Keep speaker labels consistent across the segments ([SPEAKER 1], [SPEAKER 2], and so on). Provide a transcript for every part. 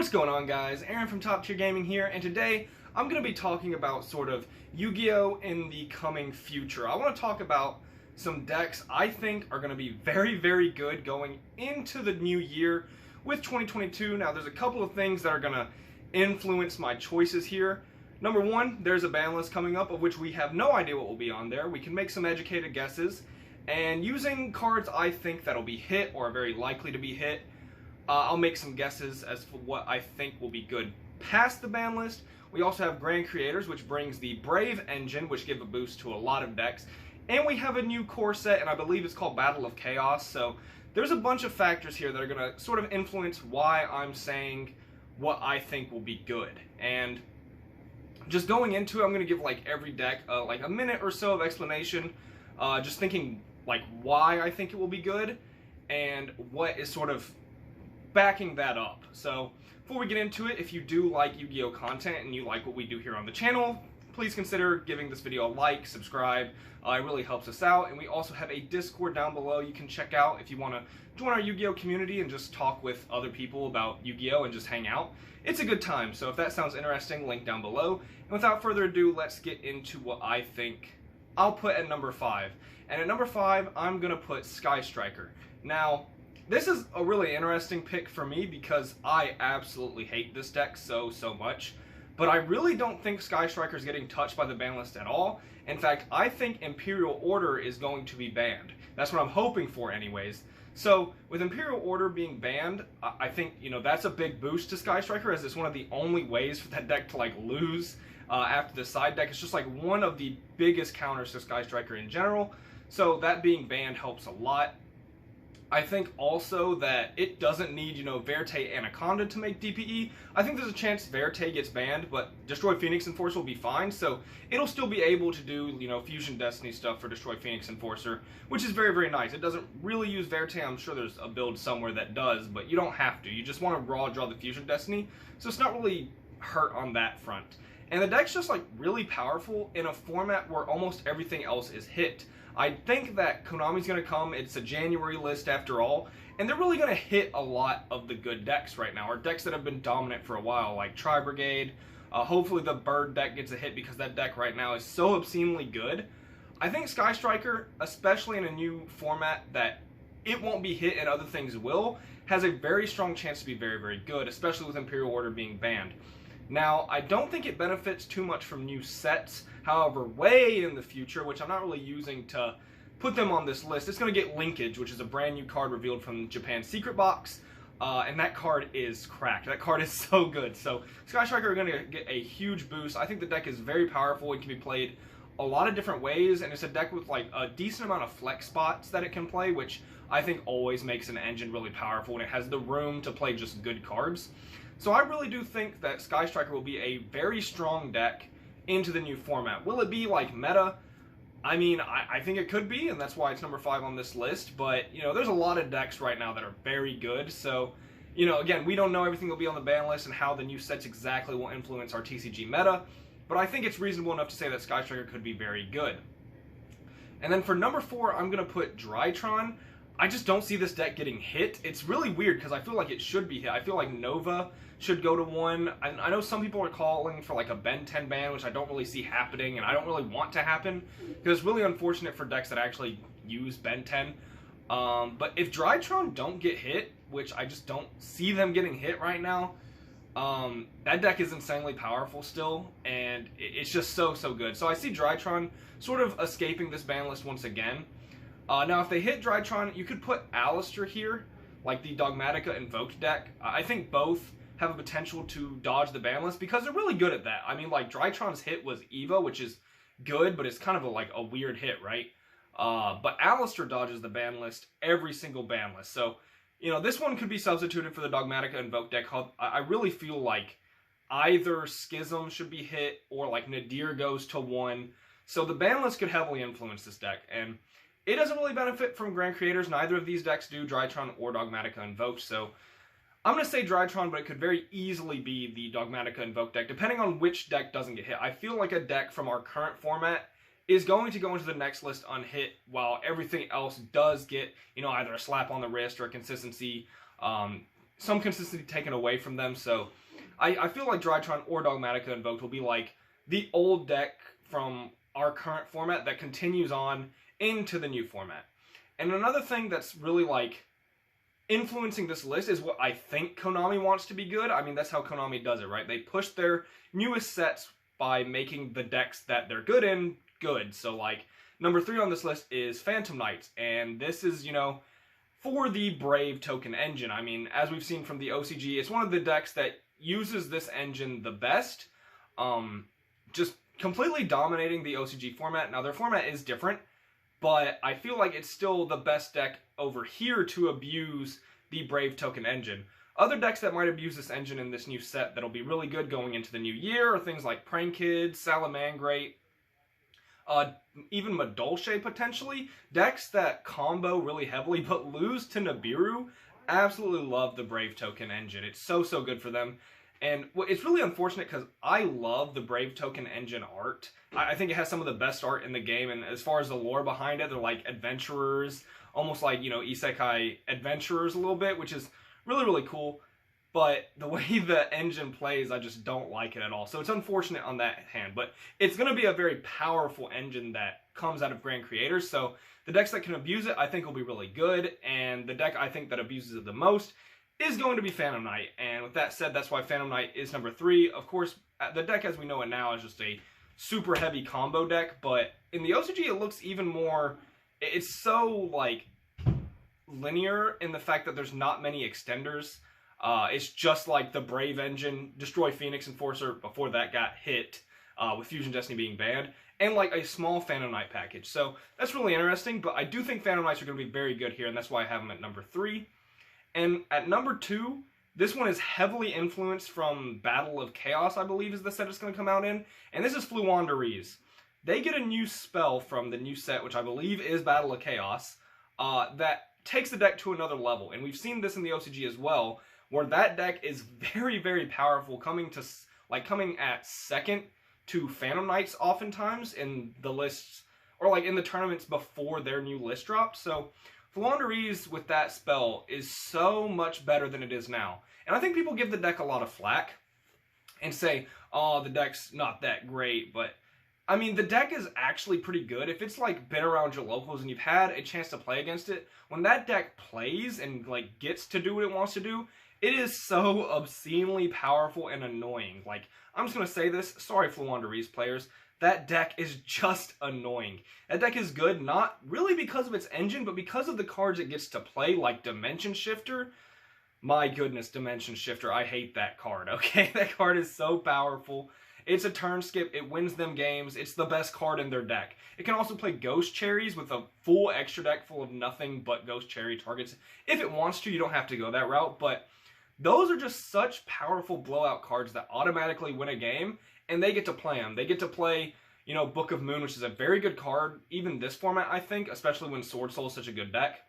[SPEAKER 1] What's going on, guys? Aaron from Top Tier Gaming here, and today I'm going to be talking about sort of Yu-Gi-Oh! In the coming future. I want to talk about some decks I think are going to be very, very good going into the new year with 2022. Now, there's a couple of things that are going to influence my choices here. Number one, there's a ban list coming up of which we have no idea what will be on there. We can make some educated guesses, and using cards I think that'll be hit or are very likely to be hit, I'll make some guesses as for what I think will be good past the ban list. We also have Grand Creators, which brings the Brave engine, which give a boost to a lot of decks. And we have a new core set, and I believe it's called Battle of Chaos. So there's a bunch of factors here that are going to sort of influence why I'm saying what I think will be good. And just going into it, I'm going to give like every deck like a minute or so of explanation, just thinking like why I think it will be good and what is sort of backing that up. So before we get into it, if you do like Yu-Gi-Oh content and you like what we do here on the channel, please consider giving this video a like, subscribe. It really helps us out. And we also have a Discord down below you can check out if you want to join our Yu-Gi-Oh community and just talk with other people about Yu-Gi-Oh and just hang out. It's a good time, so if that sounds interesting, link down below. And without further ado, let's get into what I think I'll put at number 5. And at number 5, I'm going to put Sky Striker. Now, this is a really interesting pick for me because I absolutely hate this deck so much. But I really don't think Sky Striker is getting touched by the ban list at all. In fact, I think Imperial Order is going to be banned. That's what I'm hoping for anyways. So, with Imperial Order being banned, I think, you know, that's a big boost to Sky Striker, as it's one of the only ways for that deck to, like, lose after the side deck. It's just, like, one of the biggest counters to Sky Striker in general. So, that being banned helps a lot. I think also that it doesn't need, you know, Verte Anaconda to make DPE. I think there's a chance Verte gets banned, but Destroy Phoenix Enforcer will be fine, so it'll still be able to do, you know, Fusion Destiny stuff for Destroy Phoenix Enforcer, which is very, very nice. It doesn't really use Verte. I'm sure there's a build somewhere that does, but you don't have to. You just want to raw draw the Fusion Destiny, so it's not really hurt on that front. And the deck's just, like, really powerful in a format where almost everything else is hit. I think that Konami's going to come, it's a January list after all, and they're really going to hit a lot of the good decks right now, or decks that have been dominant for a while, like Tri-Brigade. Hopefully the Bird deck gets a hit because that deck right now is so obscenely good. I think Sky Striker, especially in a new format that it won't be hit and other things will, has a very strong chance to be very, very good, especially with Imperial Order being banned. Now, I don't think it benefits too much from new sets. However, way in the future, which I'm not really using to put them on this list, it's going to get Linkage, which is a brand new card revealed from Japan's Secret Box. And that card is cracked. That card is so good. So, Sky Striker are going to get a huge boost. I think the deck is very powerful. It can be played a lot of different ways. And it's a deck with like a decent amount of flex spots that it can play, which I think always makes an engine really powerful. And it has the room to play just good cards. So I really do think that Sky Striker will be a very strong deck into the new format. Will it be like meta? I mean, I think it could be, and that's why it's number 5 on this list. But, you know, there's a lot of decks right now that are very good. So, you know, again, we don't know everything that will be on the ban list and how the new sets exactly will influence our TCG meta. But I think it's reasonable enough to say that Sky Striker could be very good. And then for number 4, I'm going to put Drytron. I just don't see this deck getting hit. It's really weird because I feel like it should be hit. I feel like Nova should go to 1. I know some people are calling for like a Ben 10 ban, which I don't really see happening, and I don't really want to happen because it's really unfortunate for decks that actually use Ben 10. But if Drytron don't get hit, which I just don't see them getting hit right now, that deck is insanely powerful still, and it's just so good. So I see Drytron sort of escaping this ban list once again. Now, if they hit Drytron, you could put Alistair here, like the Dogmatica Invoked deck. I think both have a potential to dodge the ban list because they're really good at that. I mean, like, Drytron's hit was Evo, which is good, but it's kind of like a weird hit, right? But Alistair dodges the ban list every single ban list. So, you know, this one could be substituted for the Dogmatica Invoked deck. I really feel like either Schism should be hit or, like, Nadir goes to 1. So the ban list could heavily influence this deck, and it doesn't really benefit from Grand Creators. Neither of these decks do, Drytron or Dogmatica Invoked, so I'm going to say Drytron, but it could very easily be the Dogmatica Invoked deck, depending on which deck doesn't get hit. I feel like a deck from our current format is going to go into the next list unhit, while everything else does get, you know, either a slap on the wrist or a consistency some consistency taken away from them. So I feel like Drytron or Dogmatica Invoked will be like the old deck from our current format that continues on into the new format. And another thing that's really like influencing this list is what I think Konami wants to be good. I mean, that's how Konami does it, right? They push their newest sets by making the decks that they're good in good. So like number 3 on this list is Phantom Knights, and this is, you know, for the Brave token engine. I mean, as we've seen from the OCG, it's one of the decks that uses this engine the best. Just completely dominating the OCG format. Now, their format is different, but I feel like it's still the best deck over here to abuse the Brave token engine. Other decks that might abuse this engine in this new set that'll be really good going into the new year are things like Prank Kid, Salamangreat, even Madolche potentially. Decks that combo really heavily but lose to Nibiru. Absolutely love the Brave token engine. It's so good for them. And it's really unfortunate because I love the Brave token engine art. I think it has some of the best art in the game, and as far as the lore behind it, they're like adventurers, almost like, you know, isekai adventurers a little bit, which is really cool. But the way the engine plays, I just don't like it at all. So it's unfortunate on that hand, but it's going to be a very powerful engine that comes out of Grand Creators. So the decks that can abuse it, I think will be really good, and the deck I think that abuses it the most is going to be Phantom Knight. And with that said, that's why Phantom Knight is number 3. Of course, the deck as we know it now is just a super heavy combo deck, but in the OCG it looks even more, it's so like linear in the fact that there's not many extenders. It's just like the Brave engine, Destroy Phoenix Enforcer before that got hit, with Fusion Destiny being banned, and like a small Phantom Knight package. So that's really interesting, but I do think Phantom Knights are going to be very good here, and that's why I have them at number 3. And at number 2, this one is heavily influenced from Battle of Chaos, I believe is the set it's going to come out in. And this is Fluandereeze. They get a new spell from the new set, which I believe is Battle of Chaos, that takes the deck to another level. And we've seen this in the OCG as well, where that deck is very powerful, coming at second to Phantom Knights oftentimes in the lists, or like in the tournaments before their new list dropped. So Fluandereeze with that spell is so much better than it is now. And I think people give the deck a lot of flack and say, oh, the deck's not that great. But, I mean, the deck is actually pretty good. If it's, like, been around your locals and you've had a chance to play against it, when that deck plays and, like, gets to do what it wants to do, it is so obscenely powerful and annoying. Like, I'm just going to say this. Sorry, Fluandereeze players. That deck is just annoying. That deck is good, not really because of its engine, but because of the cards it gets to play, like Dimension Shifter. My goodness, Dimension Shifter, I hate that card, okay? That card is so powerful. It's a turn skip, it wins them games, it's the best card in their deck. It can also play Ghost Cherries with a full extra deck full of nothing but Ghost Cherry targets. If it wants to, you don't have to go that route, but those are just such powerful blowout cards that automatically win a game, and they get to play them. They get to play, you know, Book of Moon, which is a very good card, even this format, I think, especially when Sword Soul is such a good deck.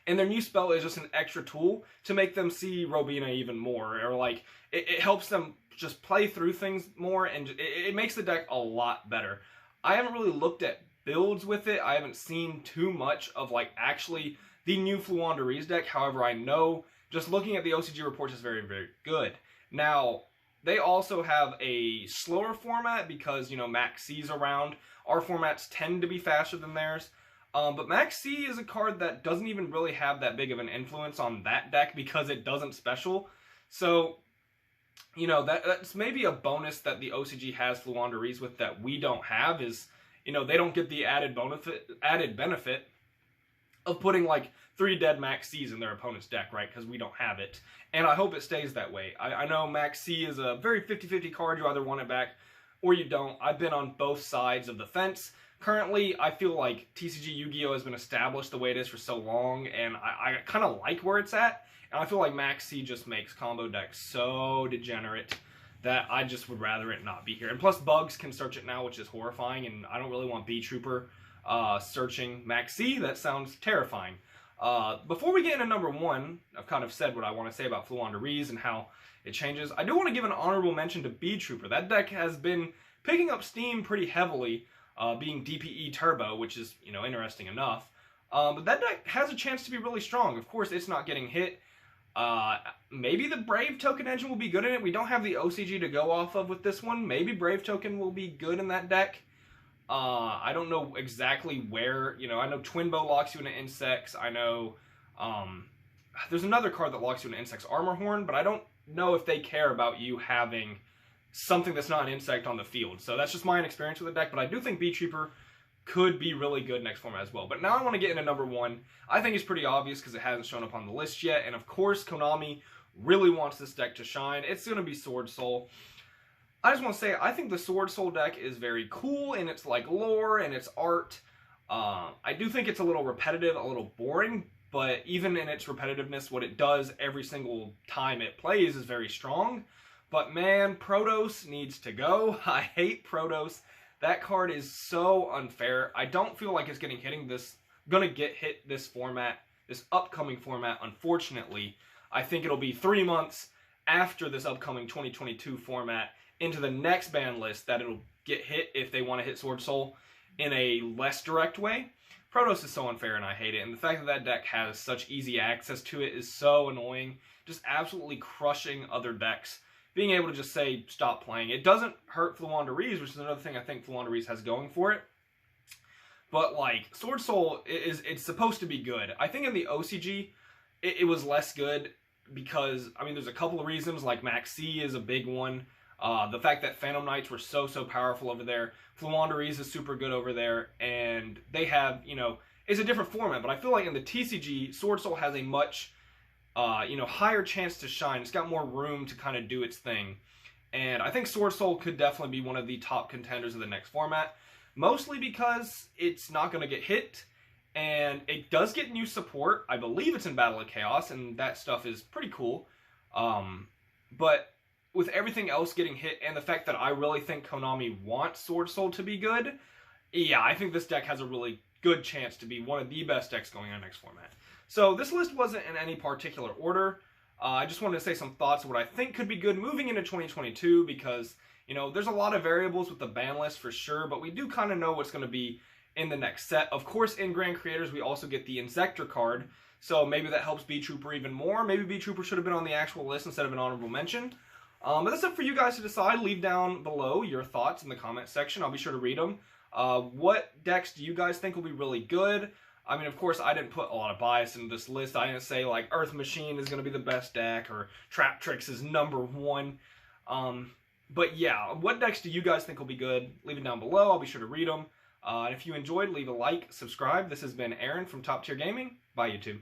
[SPEAKER 1] And their new spell is just an extra tool to make them see Robina even more, or like, it helps them just play through things more, and it makes the deck a lot better. I haven't really looked at builds with it. I haven't seen too much of, like, actually the new Fluandereeze deck. However, I know just looking at the OCG reports is very good. Now, they also have a slower format because, you know, Max C's around. Our formats tend to be faster than theirs. But Max C is a card that doesn't even really have that big of an influence on that deck because it doesn't special. So, you know, that's maybe a bonus that the OCG has Fluandereeze with that we don't have is, you know, they don't get the added benefit of putting like 3 dead Max C's in their opponent's deck, right? Because we don't have it. And I hope it stays that way. I know Max C is a very 50-50 card. You either want it back or you don't. I've been on both sides of the fence. Currently, I feel like TCG Yu-Gi-Oh! Has been established the way it is for so long, and I kind of like where it's at. And I feel like Max C just makes combo decks so degenerate that I just would rather it not be here. And plus, Bugs can search it now, which is horrifying, and I don't really want B-Trooper searching Max C. That sounds terrifying. Before we get into number 1, I've kind of said what I want to say about Fluandereeze and how it changes. I do want to give an honorable mention to B-Trooper. That deck has been picking up steam pretty heavily, being DPE Turbo, which is, you know, interesting enough. But that deck has a chance to be really strong. Of course, it's not getting hit Maybe the Brave Token engine will be good in it. We don't have the OCG to go off of with this one. Maybe Brave Token will be good in that deck. I don't know exactly where. You know, I know Twin Bow locks you into Insects. I know there's another card that locks you into Insects, Armor Horn, but I don't know if they care about you having something that's not an insect on the field. So that's just my experience with the deck, but I do think Beach Reaper could be really good next format as well. But now I want to get into number one. I think it's pretty obvious because it hasn't shown up on the list yet, and of course Konami really wants this deck to shine. It's going to be Sword Soul. I just want to say, I think the Sword Soul deck is very cool in its like lore and its art. I do think it's a little repetitive, a little boring, but even in its repetitiveness, what it does every single time it plays is very strong. But man, Protos needs to go. I hate Protos. That card is so unfair. I don't feel like it's gonna get hit this format, this upcoming format, unfortunately. I think it'll be 3 months after this upcoming 2022 format into the next ban list that it'll get hit if they want to hit Sword Soul in a less direct way. Protos is so unfair and I hate it, and the fact that that deck has such easy access to it is so annoying, just absolutely crushing other decks. Being able to just say, stop playing. It doesn't hurt Fluandereeze, which is another thing I think Fluandereeze has going for it. But, like, Sword Soul, it's supposed to be good. I think in the OCG, it was less good because, I mean, there's a couple of reasons, like Max C is a big one. The fact that Phantom Knights were so powerful over there. Fluandereeze is super good over there, and they have, you know, it's a different format, but I feel like in the TCG, Sword Soul has a much you know, higher chance to shine. It's got more room to kind of do its thing. And I think Sword Soul could definitely be one of the top contenders of the next format. Mostly because it's not going to get hit. And it does get new support. I believe it's in Battle of Chaos. And that stuff is pretty cool. But with everything else getting hit and the fact that I really think Konami wants Sword Soul to be good. Yeah, I think this deck has a really good chance to be one of the best decks going on next format. So this list wasn't in any particular order. I just wanted to say some thoughts of what I think could be good moving into 2022 because, you know, there's a lot of variables with the ban list for sure, but we do kind of know what's going to be in the next set. Of course, in Grand Creators, we also get the Insector card, so maybe that helps B Trooper even more. Maybe B Trooper should have been on the actual list instead of an honorable mention. But that's up for you guys to decide. Leave down below your thoughts in the comment section. I'll be sure to read them. What decks do you guys think will be really good? I mean, of course, I didn't put a lot of bias into this list. I didn't say, like, Earth Machine is going to be the best deck or Trap Tricks is #1. But, yeah, what decks do you guys think will be good? Leave it down below. I'll be sure to read them. And if you enjoyed, leave a like, subscribe. This has been Aaron from Top Tier Gaming. Bye, YouTube.